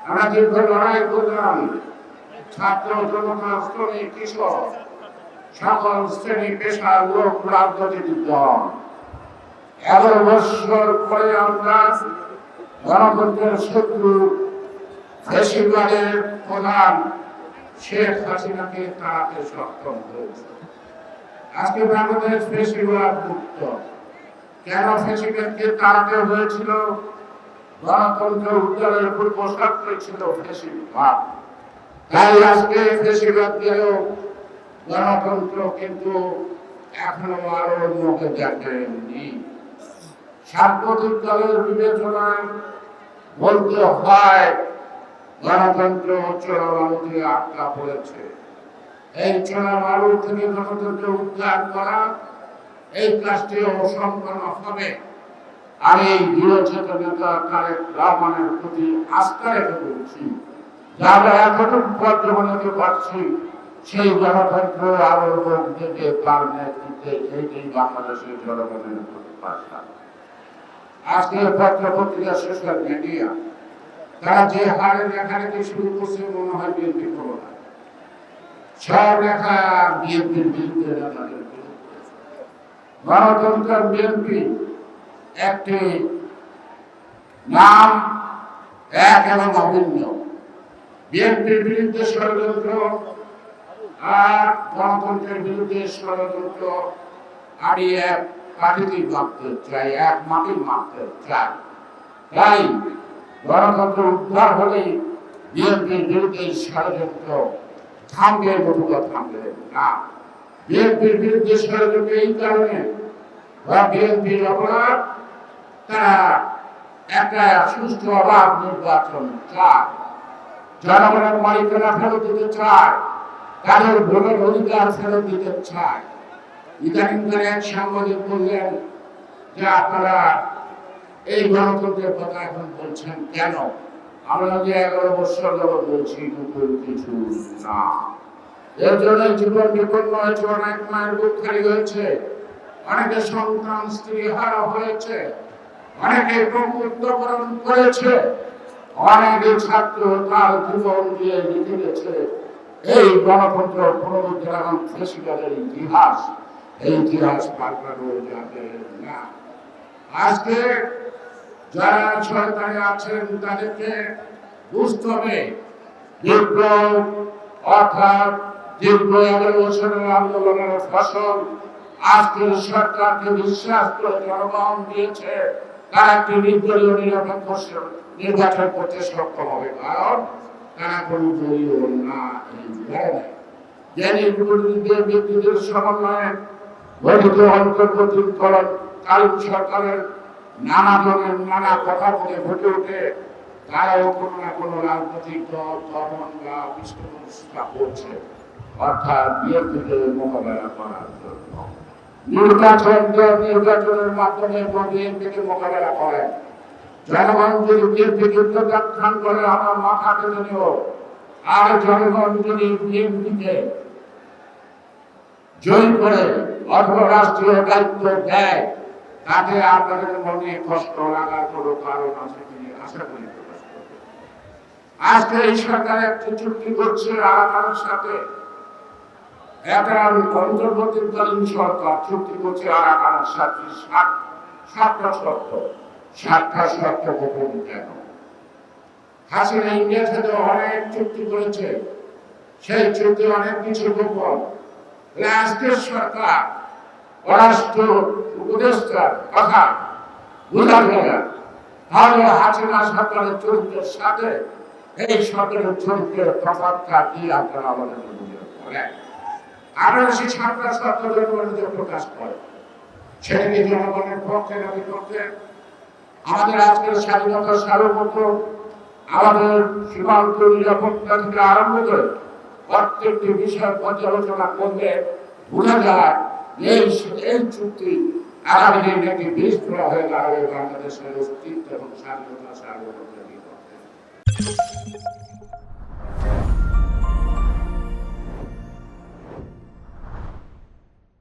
আমরা দীর্ঘ লড়াই করলাম, ছাত্র জনতা শ্রমিক কৃষক সকল শ্রেণী পেশার লোক রাজনৈতিক দল 11 বছর পরে আমরা গণতন্ত্রের শত্রু ফ্যাসিবাদের প্রধান শেখ হাসিনাকে তাড়াতে সক্ষম হয়েছে। আজকে বাংলাদেশ ফ্যাসিবাদ মুক্ত। কেন ফ্যাসিবাদকে তাড়াতে হয়েছিল? গণতন্ত্র উদ্ধারের পূর্ব শর্ত ছিল ফ্যাসিবাদ। তাই আজকে ফ্যাসিবাদ গেলেও গণতন্ত্র কিন্তু এখনো আরো মুখে দেখেনি। সাম্প্রতিক দলের বিবেচনায় বলতে হয় গণতন্ত্র চোরাবালুতে আটকা পড়েছে। এই চোরাবালু থেকে গণতন্ত্র উদ্ধার করা এই কাজটি অসম্পন্ন হবে। আমি দৃঢ়চেতা নেতা তারেক রহমানের প্রতি আস্থা রেখে বলছি, যারা এতটুকু পর্যবেক্ষণ পাচ্ছি সেই গণতন্ত্র আরো লোক থেকে তার নেতৃত্বে এইটাই বাংলাদেশের জনগণের প্রত্যাশা। আজকে পত্র পত্রিকা সোশ্যাল মিডিয়া তারা যে হারে লেখালেখি শুরু করছে মনে হয় বিএনপি করো না, সব লেখা বিএনপির বিরুদ্ধে নেতাদের বিরুদ্ধে। গণতন্ত্র বিএনপি একটি নাম, এক এবং অভিন্ন। বিএনপির বিরুদ্ধে ষড়যন্ত্র আর গণতন্ত্রের বিরুদ্ধে ষড়যন্ত্র আরই এক প্রাকৃতিক মাপতে চাই, এক মাটির মাপতে চাই। তাই গণতন্ত্র উদ্ধার হলেই বিএনপির বিরুদ্ধে ষড়যন্ত্র থামবে, বটুকা থামবে না। বিএনপির বিরুদ্ধে ষড়যন্ত্র এই কারণে বিএনপির অপরাধ, তারা একটা সুষ্ঠু অবাধ নির্বাচন চায়, জনগণের মালিকানা ফেরত দিতে চায়, তাদের ভোটের অধিকার ফেরত দিতে চায়। ইদানিংকালে এক সাংবাদিক বললেন যে আপনারা এই গণতন্ত্রের কথা এখন বলছেন কেন? আমরা যে 11 বছর যাবৎ বলছি নতুন কিছু না। এর জন্য জীবন বিপন্ন হয়েছে, অনেক মায়ের বুক খালি হয়েছে, অনেকে সন্তান স্ত্রী হারা হয়েছে, অনেকে প্রমুক্তকরণ করেছে, অনেকে ছাত্র তার জীবন দিয়ে লিখে গেছে এই গণতন্ত্র পুনরুদ্ধার এবং ফ্যাসিবাদের ইতিহাস। এই ইতিহাস পাল্টানো যাবে না। আজকে যারা সরকারে আছেন তাদেরকে বুঝতে হবে বিপ্লব অর্থাৎ দীর্ঘ 11 বছরের আন্দোলনের ফসল আজকের সরকারকে বিশ্বাস করে জনগণ দিয়েছে, তারা একটি নির্দলীয় নিরপেক্ষ নির্বাচন করতে সক্ষম হবে, কারণ তারা কোনো দলীয় না। এই যে ব্যক্তিদের সমন্বয়ে গঠিত অন্তর্বর্তীকালীন সরকারের নানা ধরনের নানা কথা বলে ফুটে ওঠে, তারাও কোনো না কোনো রাজনৈতিক দল ধর্ম বা বিশ্বব্যবস্থা করছে, অর্থাৎ বিএনপিকে মোকাবেলা করার জন্য। নির্বাচনের মাধ্যমে বিএনপিকে মোকাবেলা করেন। জনগণ যদি বিএনপিকে প্রত্যাখ্যান করে আমরা মাথা পেতে নেব, আর জনগণ যদি বিএনপিকে জয়ী করে অথবা রাষ্ট্রীয় দায়িত্ব দেয়, তাতে আপনাদের মনে কষ্ট লাগার কোনো কারণ আছে কিনা আশা করি প্রকাশ করবে। আজকে এই সরকার একটি চুক্তি করছে আরাকানের সাথে, একটা অন্তর্বর্তীকালীন সরকার চুক্তি করছে আরাকানের সাথে 7টা শর্ত। 7টা শর্ত গোপন কেন? হাসিনা ইন্ডিয়ার সাথে অনেক চুক্তি করেছে, সেই চুক্তি অনেক কিছু গোপন। আজকের সরকার পররাষ্ট্র উপদেষ্টার কথা বোঝা যায় না, তাহলে হাসিনা সরকারের চরিত্রের সাথে এই সরকারের চরিত্রের তফাৎটা কি আপনারা আমাদের বুঝতে পারেন? আমরা সেই 7টা শর্ত জনগণকে প্রকাশ করে, সেটাকে জনগণের পক্ষে না বিপক্ষে আমাদের আজকের স্বাধীনতা সার্বভৌমত্ব, আমাদের সীমান্ত নিরাপত্তা থেকে আরম্ভ করে প্রত্যেকটি বিষয় পর্যালোচনা করলে বোঝা যায় এই চুক্তি আগামী দিনে একটি বিস্ফোরণ হয়ে দাঁড়াবে বাংলাদেশের অস্তিত্ব এবং স্বাধীনতা সার্বভৌমত্বের বিপক্ষে।